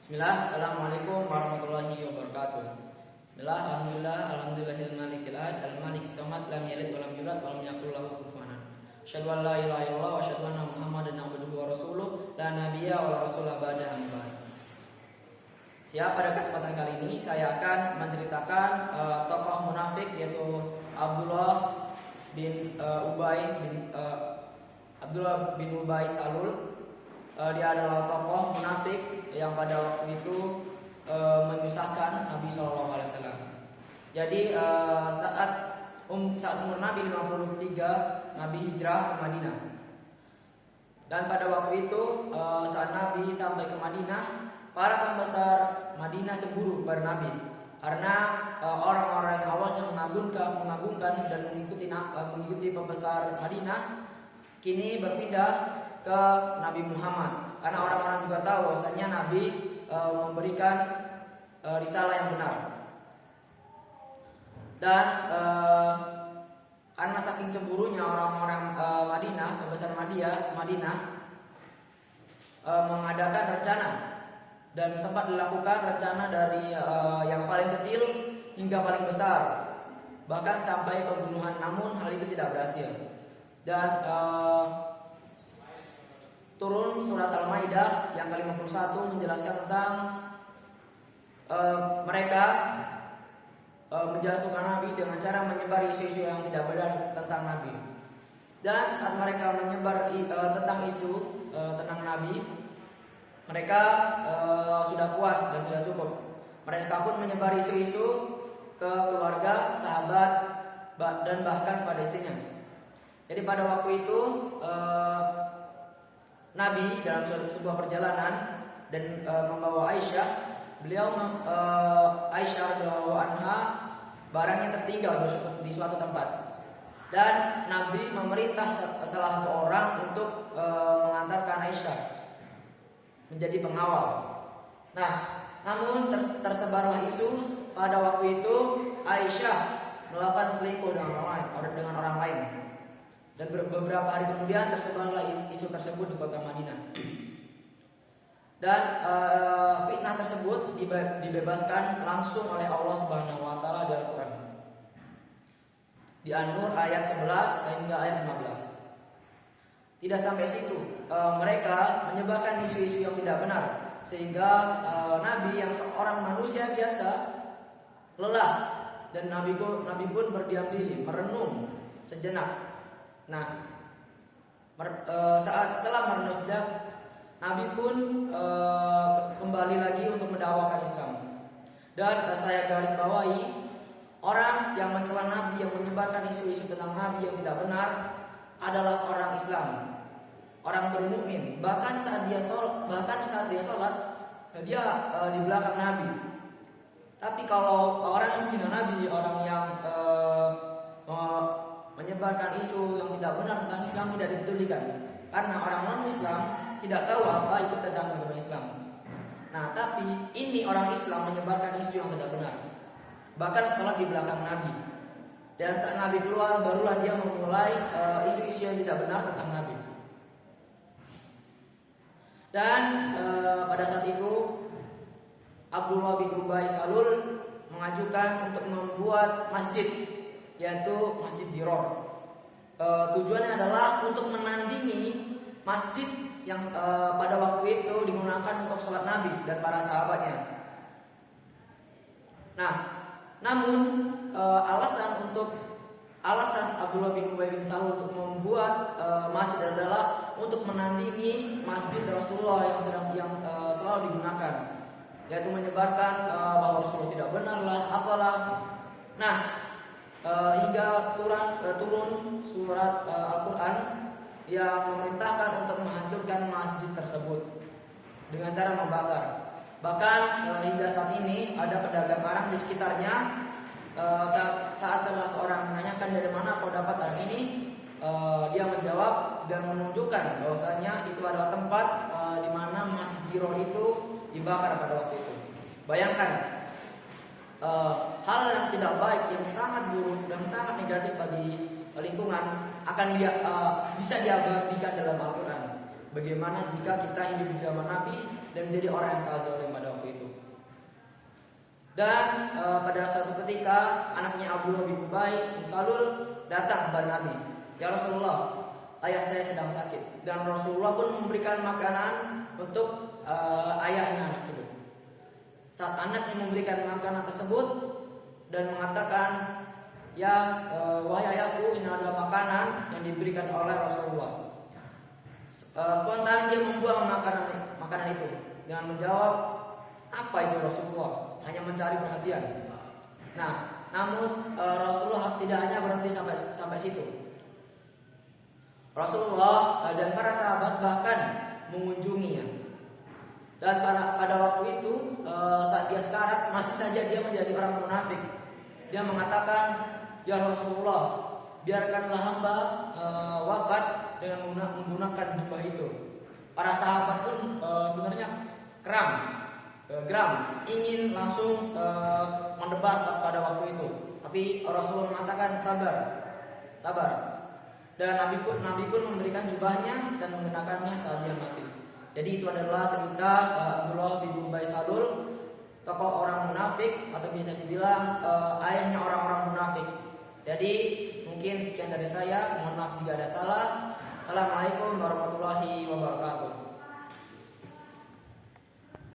Bismillah, Assalamualaikum warahmatullahi wabarakatuh. Bismillah, alhamdulillahil malikil ahad, al-malikis samad, lam yalid wa lam yulad wa lam yakul lahu kufuwan ahad. Asyhadu an la ilaha illallah wa asyhadu anna Muhammadan abduhu wa rasuluh, la nabiyya wa la rasula ba'da amma ba'd. Ya, pada kesempatan kali ini saya akan menceritakan tokoh munafik yaitu Abdullah bin Ubay Salul. Dia adalah tokoh munafik yang pada waktu itu menyusahkan Nabi SAW. Jadi saat umur Nabi 53, Nabi hijrah ke Madinah. Dan pada waktu itu saat Nabi sampai ke Madinah, para pembesar Madinah cemburu pada Nabi karena orang-orang yang awalnya mengagungkan dan mengikuti pembesar Madinah kini berpindah ke Nabi Muhammad, karena orang-orang juga tahu bahwasanya Nabi memberikan risalah yang benar. Dan karena saking cemburunya orang-orang Madinah, pembesar Madinah mengadakan rencana, dan sempat dilakukan rencana dari yang paling kecil hingga paling besar, bahkan sampai pembunuhan, namun hal itu tidak berhasil. Dan turun surat Al-Maidah yang ke-51 menjelaskan tentang mereka menjatuhkan Nabi dengan cara menyebar isu-isu yang tidak benar tentang Nabi. Dan saat mereka menyebar tentang isu tentang Nabi, mereka sudah puas dan sudah cukup. Mereka pun menyebar isu-isu ke keluarga, sahabat, dan bahkan pada istrinya. Jadi pada waktu itu Nabi dalam sebuah perjalanan dan membawa Aisyah, Aisyah radhiyallahu anha barangnya tertinggal di suatu tempat, dan Nabi memerintah salah satu orang untuk mengantarkan Aisyah menjadi pengawal. Nah, namun tersebarlah isu pada waktu itu Aisyah melakukan selingkuh dengan orang lain. Dan beberapa hari kemudian tersebarlah isu tersebut di kota Madinah. Dan fitnah tersebut dibebaskan langsung oleh Allah Subhanahu wa taala di Al-Qur'an. Di An-Nur ayat 11 hingga ayat 15. Tidak sampai situ, mereka menyebarkan isu-isu yang tidak benar, sehingga Nabi yang seorang manusia biasa lelah, dan Nabi pun berdiam diri, merenung sejenak. Nah, setelah merenung sejenak, Nabi pun kembali lagi untuk mendakwakan Islam. Dan saya garis bawahi, orang yang mencela Nabi, yang menyebarkan isu-isu tentang Nabi yang tidak benar adalah orang Islam, orang bermukmin. Bahkan saat dia sholat, dia di belakang Nabi. Tapi kalau orang yang menghina Nabi, orang yang menyebarkan isu yang tidak benar tentang Islam, tidak dipedulikan, karena orang non-Islam tidak tahu apa itu tentang agama Islam. Nah, tapi ini orang Islam menyebarkan isu yang tidak benar, bahkan sholat di belakang Nabi. Dan saat Nabi keluar, barulah dia memulai isu-isu yang tidak benar tentang Nabi. Dan pada saat itu Abdullah bin Ubay Salul mengajukan untuk membuat masjid, yaitu Masjid Diror. Tujuannya adalah untuk menandingi masjid yang pada waktu itu digunakan untuk sholat Nabi dan para sahabatnya. Nah, namun alasan Abdullah bin Ubay bin Salul untuk membuat masjid adalah untuk menandingi masjid Rasulullah yang selalu digunakan, yaitu menyebarkan bahwa Rasulullah tidak benar lah, apalah. Nah, hingga turun surat Al-Quran yang memerintahkan untuk menghancurkan masjid tersebut dengan cara membakar. Bahkan hingga saat ini ada pedagang barang di sekitarnya. Saat salah seorang menanyakan dari mana kau dapat barang ini, dia menjawab dan menunjukkan bahwasanya itu adalah tempat di mana Masjid Diror itu dibakar pada waktu itu. Bayangkan, hal yang tidak baik, yang sangat buruk dan sangat negatif bagi lingkungan akan bisa diabadikan dalam Al-Quran. Bagaimana jika kita hidup di zaman Nabi dan menjadi orang yang sangat zalim pada waktu itu. Dan pada suatu ketika anaknya Abdullah bin Ubay bin Salul datang kepada Nabi. Ya Rasulullah, ayah saya sedang sakit. Dan Rasulullah pun memberikan makanan untuk ayahnya anak tersebut. Saat anaknya memberikan makanan tersebut dan mengatakan, ya wahai ayahku, ini ada makanan yang diberikan oleh Rasulullah. Spontan dia membuang makanan itu dengan menjawab, apa itu Rasulullah? Hanya mencari perhatian. Nah, namun Rasulullah tidak hanya berhenti sampai situ. Rasulullah dan para sahabat bahkan mengunjunginya. Dan pada waktu itu saat dia sekarat, masih saja dia menjadi orang munafik. Dia mengatakan, ya Rasulullah, biarkanlah hamba wafat dengan menggunakan jubah itu. Para sahabat pun sebenarnya geram, ingin langsung mendebas pada waktu itu. Tapi Rasulullah mengatakan sabar. Dan Nabi pun memberikan jubahnya dan mengenakannya saat dia mati. Jadi itu adalah cerita Abdullah bin Ubay Salul, tokoh orang munafik atau bisa dibilang ayahnya orang-orang munafik. Jadi mungkin sekian dari saya. Mohon maaf jika ada salah. Assalamualaikum warahmatullahi wabarakatuh.